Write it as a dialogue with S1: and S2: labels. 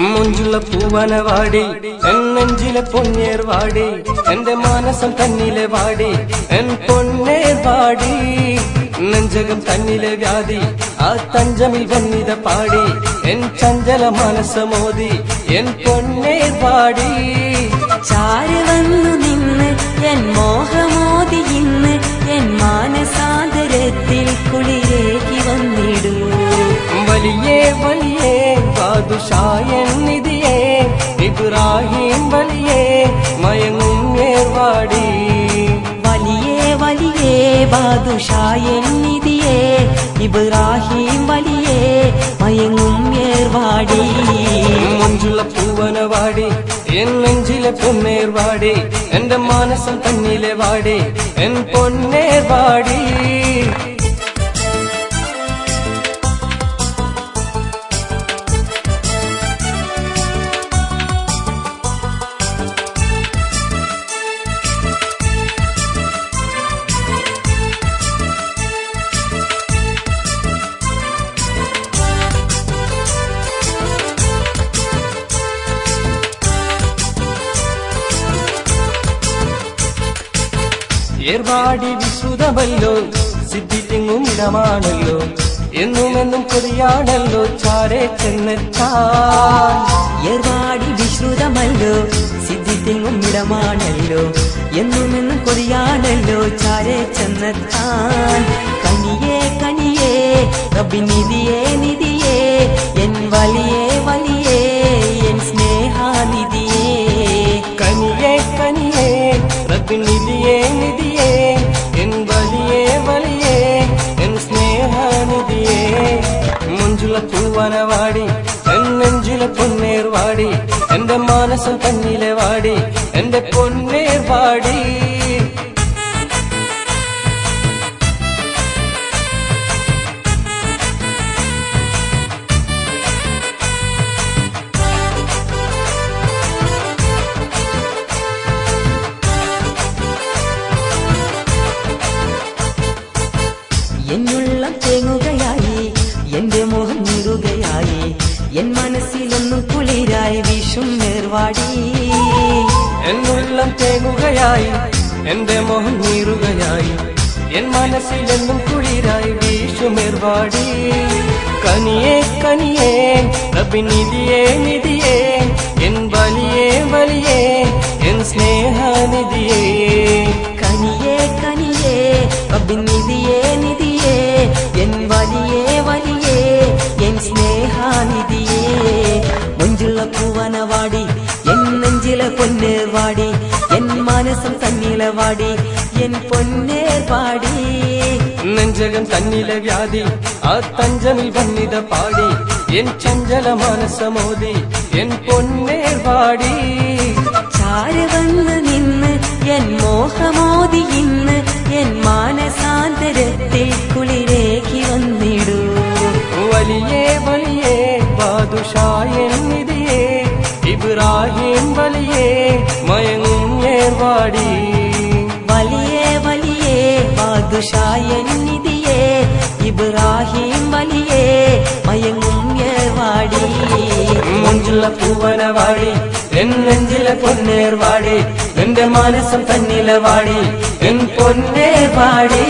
S1: മുഞ്ചുള്ള പൂവനവാടി N നെഞ്ചിലെ പൊന്നേർവാടി എന്റെ മാനസം തന്നിലെ വാടി എൻ പൊന്നേർവാടി നെഞ്ചകം തന്നിലെ വ്യാധി ആ തഞ്ചമിൽ വന്നിത പാടി എൻ ചഞ്ചല മനസമോദി എൻ പൊന്നേർവാടി
S2: ചാരി വന്നു നിന്ന് എൻ മോഹമോദി ഇന്ന് എൻ മാനസാന്തരത്തിൽ കുളിരേകി വന്നിടൂ
S1: വലിയേ വലിയേ ബാദുഷായൻ നിധിയേ ഇബ്രാഹിം വലിയേ മയങ്ങും ഏർവാടി
S2: വലിയേ വലിയേ ബാദുഷായൻ നിധിയേ ഇബ്രാഹിം വലിയേ മയങ്ങും ഏർവാടി
S1: മുഞ്ചുള്ള പൂവനവാടി എൻ നെഞ്ചിലെ പൊന്നേർവാടി എന്റെ മാനസം തന്നിലെ വാടി എൻ പൊന്നേർവാടി ഏർവാടി വിശ്രുതമല്ലോ സിദ്ധിത്തിങ്ങും ഇടമാണല്ലോ എന്നുമെന്നും കൊതിയാണല്ലോ ചാരെ ചെന്നെത്താൻ
S2: ഏർവാടി വിശ്രുതമല്ലോ സിദ്ധിത്തിങ്ങും ഇടമാണല്ലോ എന്നുമെന്നും കൊതിയാണല്ലോ ചാരെ ചെന്നെത്താൻ കനിയേ കനിയേ റബ്ബി നിധിയേ നിധിയേ എൻ വലിയേ വലിയേ എൻ സ്നേഹാനിധിയേ
S1: കനിയേ കനിയേ റബ്ബി നിധിയേ നിധിയേ എൻ വലിയേ വലിയേ എൻ സ്നേഹാനിധിയേ മുഞ്ചുള്ള പൂവനവാടി എൻ നെഞ്ചിലെ പൊന്നേർവാടി എന്റെ മാനസം തന്നിലെ വാടി എന്റെ പൊന്നേർവാടി
S2: എന്നുള്ളം തേങ്ങുകയായി എന്റെ മോഹം നീറുകയായി എൻ മനസ്സിലൊന്നും കുളിരായി വീശും നേർവാടി
S1: എന്നുള്ളം തേങ്ങുകയായി എന്റെ മോഹം നീറുകയായി എൻ മനസ്സിലെന്നും കുളിരായി വീശുമേർവാടി കനിയേ കനിയേ റബ്ബി നിധിയേ നിധിയേ എൻ വലിയേ വലിയേ എൻ സ്നേഹനിധിയേ
S2: കനിയേ കനിയേ റബ്ബി നിധിയേ നിധിയേ എൻ വലിയേ വലിയേ എൻ സ്നേഹാനിധിയേ മുഞ്ചുള്ള പൂവനവാടി എൻ നെഞ്ചിലെ പൊന്നേർവാടി എൻ മാനസം തന്നിലെ വാടി എൻ പൊന്നേർവാടി
S1: നെഞ്ചകം തന്നിലെ വ്യാധി ആ തഞ്ചമിൽ വന്നിത പാടി എൻ ചഞ്ചല മനസമോദി എൻ പൊന്നേർവാടി
S2: ചാരി വന്ന് നിന്ന് എൻ മോഹമോദി ഇന്ന് എൻ മാനസാന്തരത്തിൽ കുളിരേകി വന്നിടൂ
S1: വലിയേ വലിയേ ബാദുഷായൻ നിധിയേ ഇബ്രാഹിം വലിയേ മയങ്ങും ഏർവാടി
S2: വലിയേ വലിയേ ബാദുഷായൻ നിധിയേ ഇബ്രാഹിം വലിയേ മയങ്ങും ഏർവാടി
S1: മുഞ്ചുള്ള പൂവനവാടി എൻ നെഞ്ചിലെ പൊന്നേർവാടി എന്റെ മാനസം തന്നിലെ വാടി എൻ പൊന്നേർവാടി